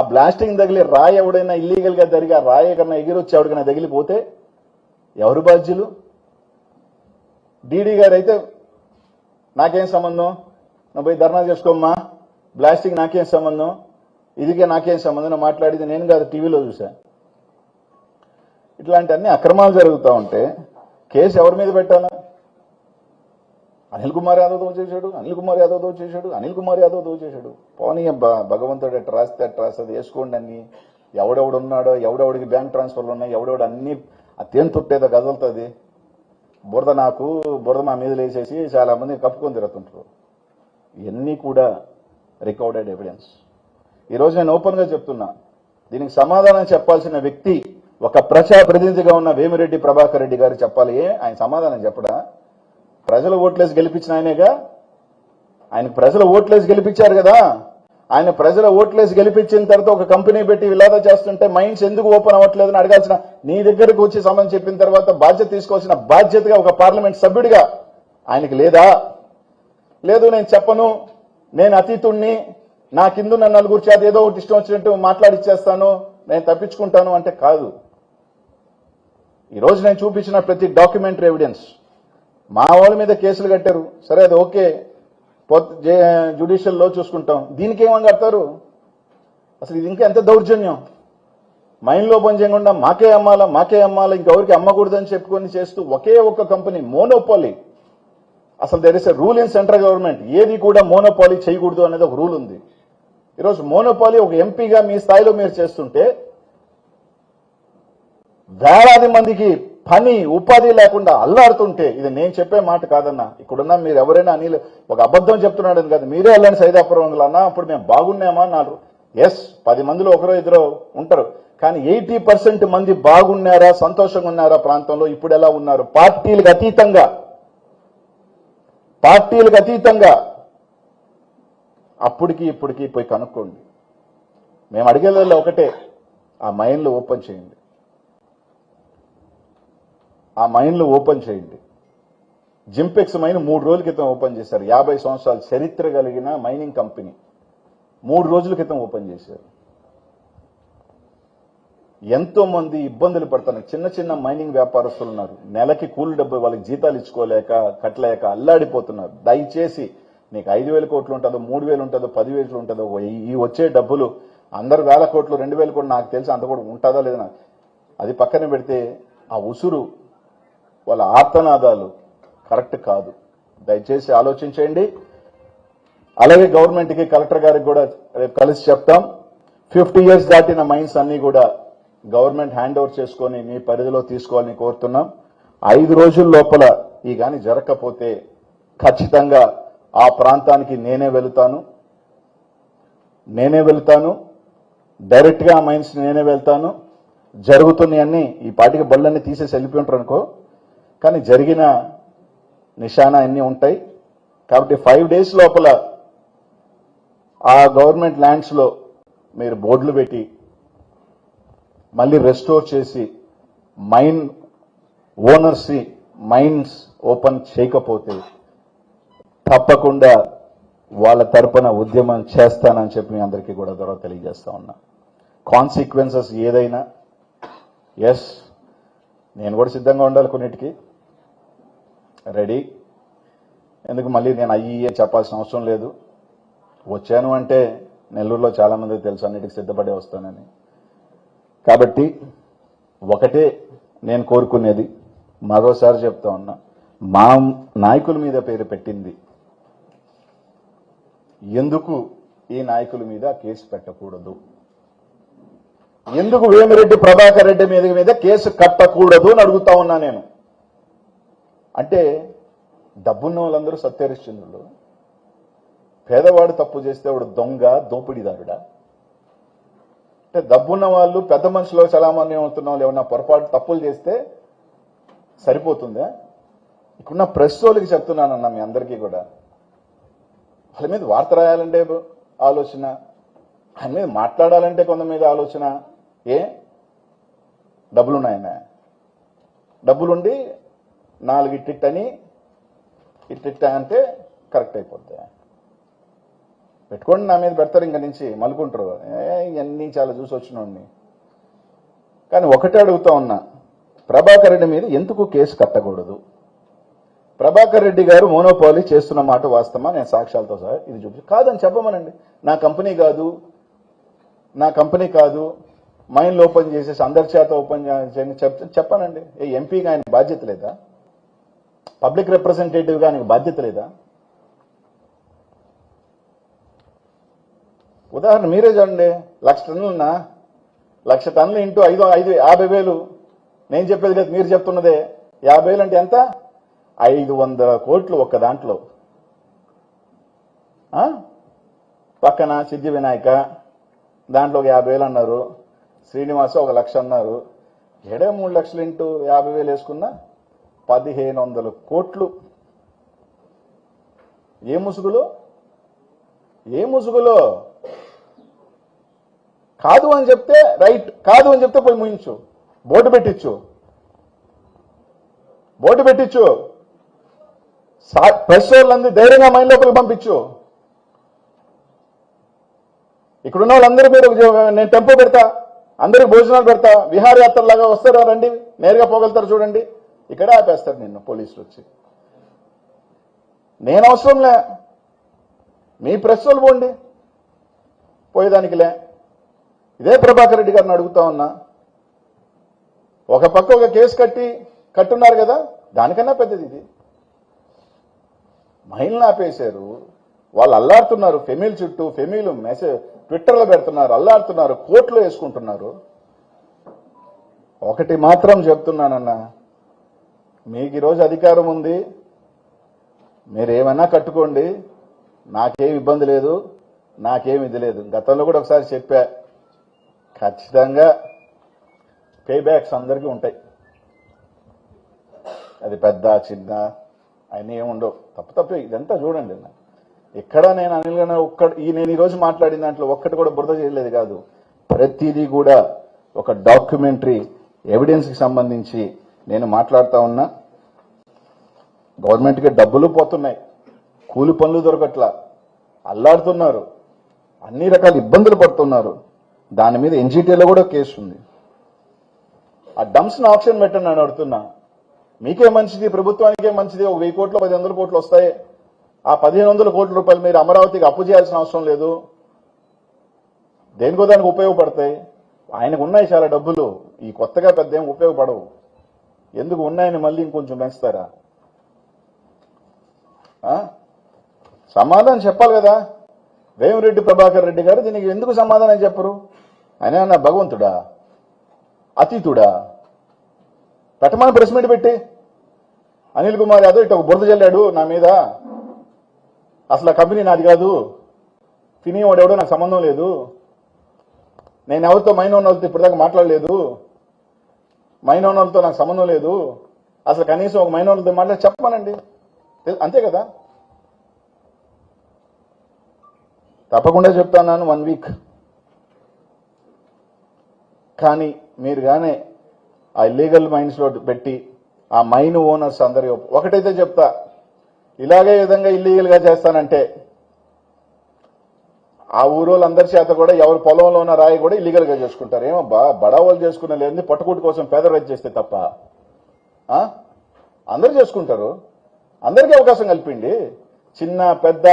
ఆ బ్లాస్టింగ్ తగిలి రాయి ఎవడైనా ఇల్లీగల్ గా జరిగి ఆ రాయి కన్నా ఎగిరొచ్చి ఎవరికైనా తగిలిపోతే ఎవరు బాధ్యులు? డీడీ గారు అయితే నాకేం సంబంధం, నువ్వు పోయి ధర్నా చేసుకోమ్మా, బ్లాస్టింగ్ నాకేం సంబంధం, ఇదికే నాకేం సంబంధం మాట్లాడింది నేను కాదు, టీవీలో చూసా. ఇట్లాంటి అన్ని అక్రమాలు జరుగుతూ ఉంటే కేసు ఎవరి మీద పెట్టాలా? అనిల్ కుమార్ యాదవ్ చేశాడు, అనిల్ కుమార్ యాదవ్ చేశాడు. పోనీ భగవంతుడు ఎట్లా రాస్తే అట్లా రాస్తుంది, వేసుకోండి అన్ని. ఎవడెవడున్నాడో, ఎవడెవడికి బ్యాంక్ ట్రాన్స్ఫర్లు ఉన్నాయి, ఎవడెవడు అన్ని అత్యంత తుట్టేదో కదులుతుంది. బురద మా మీద లేచేసి చాలా మంది కప్పుకొని తిరుగుతుంటారు. ఇవన్నీ కూడా రికార్డెడ్ ఎవిడెన్స్. ఈరోజు నేను ఓపెన్ గా చెప్తున్నా, దీనికి సమాధానం చెప్పాల్సిన వ్యక్తి ఒక ప్రజాప్రతినిధిగా ఉన్న వేమిరెడ్డి ప్రభాకర్ రెడ్డి గారు చెప్పాలి. ఆయన సమాధానం చెప్పడా? ప్రజలు ఓట్లేసి గెలిపించిన ఆయనేగా, ఆయనకు ప్రజలు ఓట్లేసి గెలిపించారు కదా. ఆయన ప్రజల ఓట్లేసి గెలిపించిన తర్వాత ఒక కంపెనీ పెట్టి విలాద చేస్తుంటే మైండ్స్ ఎందుకు ఓపెన్ అవ్వట్లేదని అడగాల్సిన, నీ దగ్గరకు వచ్చి సంబంధం చెప్పిన తర్వాత బాధ్యత తీసుకోవాల్సిన బాధ్యతగా ఒక పార్లమెంట్ సభ్యుడిగా ఆయనకి లేదా? లేదు నేను చెప్పను, నేను అతీతుణ్ణి, నా కిందున్న నలుగురు చేత ఏదో ఒకటి ఇష్టం వచ్చినట్టు మాట్లాడిచ్చేస్తాను, నేను తప్పించుకుంటాను అంటే కాదు. ఈరోజు నేను చూపించిన ప్రతి డాక్యుమెంటరీ ఎవిడెన్స్. మా వాళ్ళ మీద కేసులు కట్టారు, సరే అది ఓకే, జ్యుడిషియల్లో చూసుకుంటాం. దీనికి ఏమని కడతారు? అసలు ఇది ఇంకా ఎంత దౌర్జన్యం! మైండ్లో పని చేయకుండా మాకే అమ్మాలా, ఇంకెవరికి అమ్మకూడదని చెప్పుకొని చేస్తూ ఒకే ఒక్క కంపెనీ మోనోపాలీ. అసలు there is a rule in central government, ఏది కూడా మోనోపాలీ చేయకూడదు అనేది ఒక రూల్ ఉంది. ఈరోజు మోనోపాలీ ఒక ఎంపీగా మీ స్థాయిలో మీరు చేస్తుంటే వేలాది మందికి పని ఉపాధి లేకుండా అల్లాడుతుంటే, ఇది నేను చెప్పే మాట కాదన్నా. ఇక్కడున్నా మీరు ఎవరైనా అనిల్ ఒక అబద్ధం చెప్తున్నాడని కాదు, మీరే వెళ్ళండి సైదాపురం అన్నా, అప్పుడు మేము బాగున్నామా అన్నారు. ఎస్, 10 మందిలో ఒకరో ఇద్దరు ఉంటారు, కానీ 80% మంది బాగున్నారా, సంతోషంగా ఉన్నారా ప్రాంతంలో? ఇప్పుడు ఎలా ఉన్నారు? పార్టీలకు అతీతంగా అప్పటికి ఇప్పటికి పోయి కనుక్కోండి. మేము అడిగేది ఒకటే, ఆ మైండ్లు ఓపెన్ చేయండి. జింపెక్స్ మైన్ 3 రోజుల క్రితం ఓపెన్ చేశారు. 50 సంవత్సరాల చరిత్ర కలిగిన మైనింగ్ కంపెనీ 3 రోజుల క్రితం ఓపెన్ చేశారు. ఎంతో మంది ఇబ్బందులు పడుతున్నారు. చిన్న మైనింగ్ వ్యాపారస్తులు ఉన్నారు, నెలకి కూలి డబ్బు వాళ్ళకి జీతాలు ఇచ్చుకోలేక కట్టలేక అల్లాడిపోతున్నారు. దయచేసి నీకు 5,000 కోట్లు ఉంటుందో, 3,000 ఉంటుందో, 10,000 ఉంటుందో, ఈ వచ్చే డబ్బులు అందరు 1,000 కోట్లు 2,000 కోట్లు నాకు తెలిసి అంత కూడా ఉంటుందో లేదో అది పక్కన పెడితే, ఆ ఉసురు వాళ్ళ ఆర్తనాదాలు కరెక్ట్ కాదు. దయచేసి ఆలోచించండి. అలాగే గవర్నమెంట్కి, కలెక్టర్ గారికి కూడా రేపు కలిసి చెప్తాం. 50 years దాటిన మైన్స్ అన్ని కూడా గవర్నమెంట్ హ్యాండ్ ఓవర్ చేసుకొని మీ పరిధిలో తీసుకోవాలని కోరుతున్నాం. 5 రోజుల లోపల ఈ గాని జరగకపోతే ఖచ్చితంగా ఆ ప్రాంతానికి నేనే వెళ్తాను, డైరెక్ట్ గా ఆ మైన్స్ నేనే వెళ్తాను. జరుగుతున్నాయన్నీ ఈ పాటికి బళ్ళన్నీ తీసేసి వెళ్ళిపోయి ఉంటారు అనుకో, కానీ జరిగిన నిశానా అన్నీ ఉంటాయి. కాబట్టి 5 days లోపల ఆ గవర్నమెంట్ ల్యాండ్స్ లో మీరు బోర్డులు పెట్టి మళ్ళీ రెస్టోర్ చేసి మైన్ ఓనర్స్ మైన్స్ ఓపెన్ చేయకపోతే తప్పకుండా వాళ్ళ తరపున ఉద్యమం చేస్తానని చెప్పి మీ అందరికీ కూడా ద్వారా తెలియజేస్తా ఉన్నా. కాన్సిక్వెన్సెస్ ఏదైనా ఎస్, నేను కూడా సిద్ధంగా ఉండాలి, కొన్నిటికి రెడీ. ఎందుకు మళ్ళీ నేను అయ్యే చెప్పాల్సిన అవసరం లేదు. వచ్చాను అంటే నెల్లూరులో చాలా మందికి తెలుసు, అన్నిటికీ సిద్ధపడే వస్తానని. కాబట్టి ఒకటే నేను కోరుకునేది, మరోసారి చెప్తా ఉన్నా, మా నాయకుల మీద పేరు పెట్టింది ఎందుకు ఈ నాయకుల మీద కేసు పెట్టకూడదు? ఎందుకు వేమిరెడ్డి ప్రభాకర్ రెడ్డి మీద కేసు కట్టకూడదు అని అడుగుతా ఉన్నా నేను. అంటే డబ్బున్న వాళ్ళందరూ సత్యహరిశ్చంద్రులు, పేదవాడు తప్పు చేస్తే వాడు దొంగ, దోపిడీదారుడా? అంటే డబ్బున్న వాళ్ళు, పెద్ద మనుషులు చలామణి అవుతున్న వాళ్ళు ఏమన్నా పొరపాటు తప్పులు చేస్తే సరిపోతుందా? ఇక్కడున్న ప్రెస్ వాళ్ళకి చెప్తున్నానన్నా, మీ అందరికీ కూడా, వాళ్ళ మీద వార్త రాయాలంటే ఆలోచన, ఆయన మీద మాట్లాడాలంటే కొంత మీద ఆలోచన. డబ్బులున్నాయన్నా? డబ్బులుండి 4 ఇట్టిట్ అని ఇట్టిట్ట అంటే కరెక్ట్ అయిపోద్ది. పెట్టుకోండి, నా మీద పెడతారు ఇంక నుంచి మలుకుంటారు. ఇవన్నీ చాలా చూసి వచ్చినోడిని. కానీ ఒకటే అడుగుతా ఉన్నా, ప్రభాకర్ రెడ్డి మీద ఎందుకు కేసు కట్టకూడదు? ప్రభాకర్ రెడ్డి గారు మోనోపాలీ చేస్తున్న మాట వాస్తవమా? నేను సాక్ష్యాలతో సహా ఇది చూపించి కాదని చెప్పమనండి. నా కంపెనీ కాదు, మైన్లు ఓపెన్ చేసేసి అందరి చేత ఓపెన్ చేయని చెప్పానండి. ఎంపీగా ఆయనకు బాధ్యత లేదా? పబ్లిక్ రిప్రజెంటేటివ్గా ఆయనకు బాధ్యత లేదా? ఉదాహరణ మీరే చూడండి, 1,00,000 టన్నులున్నా 1,00,000 టన్నులు ఇంటూ 50,000. నేను చెప్పేది లేదు, మీరు చెప్తున్నదే. 50,000 అంటే ఎంత? 500 కోట్లు ఒక్క దాంట్లో. పక్కన సిద్ధి వినాయక దాంట్లో ఒక 50,000 అన్నారు, శ్రీనివాస 1,00,000 అన్నారు. 3 లక్షలు ఇంటూ 50,000 వేసుకున్నా 1,500 కోట్లు. ఏ ముసుగులో కాదు అని చెప్తే రైట్, కాదు అని చెప్తే పోయి ముయించు, బోర్డు పెట్టించు. ప్రెస్ వాళ్ళందరూ ధైర్యంగా మైండ్ లోపలికి పంపించు. ఇక్కడున్న వాళ్ళందరూ మీరు నేను టెంపో పెడతా, అందరికి భోజనాలు పెడతా, విహారయాత్రలాగా వస్తారా రండి, నేరుగా పోగలుగుతారు చూడండి. ఇక్కడే ఆపేస్తారు నిన్ను పోలీసులు వచ్చి. నేను అవసరంలే, మీ ప్రెస్ వాళ్ళు పోండి, పోయేదానికిలే. ఇదే ప్రభాకర్ రెడ్డి గారిని అడుగుతా ఉన్నా, ఒక పక్క ఒక కేసు కట్టున్నారు కదా, దానికన్నా పెద్దది ఇది. మహిళలను ఆపేశారు, వాళ్ళు అల్లాడుతున్నారు, ఫెమిల్ చుట్టూ ఫెమిలు మెసేజ్ ట్విట్టర్లో పెడుతున్నారు, అల్లాడుతున్నారు, కోర్టులో వేసుకుంటున్నారు. ఒకటి మాత్రం చెప్తున్నానన్నా, మీకు ఈరోజు అధికారం ఉంది, మీరేమన్నా కట్టుకోండి, నాకేం ఇబ్బంది లేదు, నాకేం ఇది లేదు. గతంలో కూడా ఒకసారి చెప్పా, ఖచ్చితంగా పే బ్యాక్స్ అందరికీ ఉంటాయి. అది పెద్ద చిన్న అన్నీ ఏముండవు. తప్పు ఇదంతా చూడండి. ఎక్కడ నేను అనిల్ గారు నేను ఈరోజు మాట్లాడిన దాంట్లో ఒక్కటి కూడా బురద చేయలేదు కాదు. ప్రతిదీ కూడా ఒక డాక్యుమెంటరీ ఎవిడెన్స్కి సంబంధించి నేను మాట్లాడుతూ ఉన్నా. గవర్నమెంట్కి డబ్బులు పోతున్నాయి, కూలి పనులు దొరకట్లా, అల్లాడుతున్నారు, అన్ని రకాల ఇబ్బందులు పడుతున్నారు. దాని మీద ఎన్జిటీలో కూడా కేసు ఉంది. ఆ డంప్స్ని ఆప్షన్ పెట్టండి అని అడుగుతున్నా. మీకే మంచిది, ప్రభుత్వానికే మంచిది. ఒక 1000 కోట్లు 1,500 కోట్లు వస్తాయి. ఆ 1,500 కోట్ల రూపాయలు మీరు అమరావతికి అప్పు చేయాల్సిన అవసరం లేదు, దేనికో దానికి ఉపయోగపడతాయి. ఆయనకు ఉన్నాయి చాలా డబ్బులు, ఈ కొత్తగా పెద్ద ఏం ఉపయోగపడవు. ఎందుకు ఉన్నాయని మళ్ళీ ఇంకొంచెం పెంచుతారా? సమాధానం చెప్పాలి కదా. వేమిరెడ్డి ప్రభాకర్ రెడ్డి గారు దీనికి ఎందుకు సమాధానం చెప్పరు? ఆయన నా భగవంతుడా, అతీతుడా? పెట్టమని ప్రెస్ మీట్ పెట్టి అనిల్ కుమార్ యాదవ్ ఇట్లా బురద జల్లాడు నా మీద, అసలు ఆ కంపెనీ నాది కాదు, తినేవాడెవడో నాకు సంబంధం లేదు, నేను ఎవరితో మైనోన్నలతో ఇప్పటిదాకా మాట్లాడలేదు, మైనోన్నలతో నాకు సంబంధం లేదు, అసలు కనీసం ఒక మైనోన్నలతో మాట్లాడి చెప్పమనండి. అంతే కదా. తప్పకుండా చెప్తాను 1 వీక్. కానీ మీరు కానీ ఆ ఇల్లీగల్ మైన్స్ లో పెట్టి ఆ మైన్ ఓనర్స్ అందరి ఒకటైతే చెప్తా, ఇలాగే విధంగా ఇల్లీగల్ గా చేస్తానంటే ఆ ఊరోళ్ళందరి చేత కూడా ఎవరి పొలంలో ఉన్న రాయి కూడా ఇల్లీగల్ గా చేసుకుంటారు. ఏమబ్బా బడావాళ్ళు చేసుకునే లేదు, పట్టుకూటి కోసం పేదరైతు చేస్తే తప్ప అందరు చేసుకుంటారు. అందరికీ అవకాశం కల్పిండి, చిన్న పెద్ద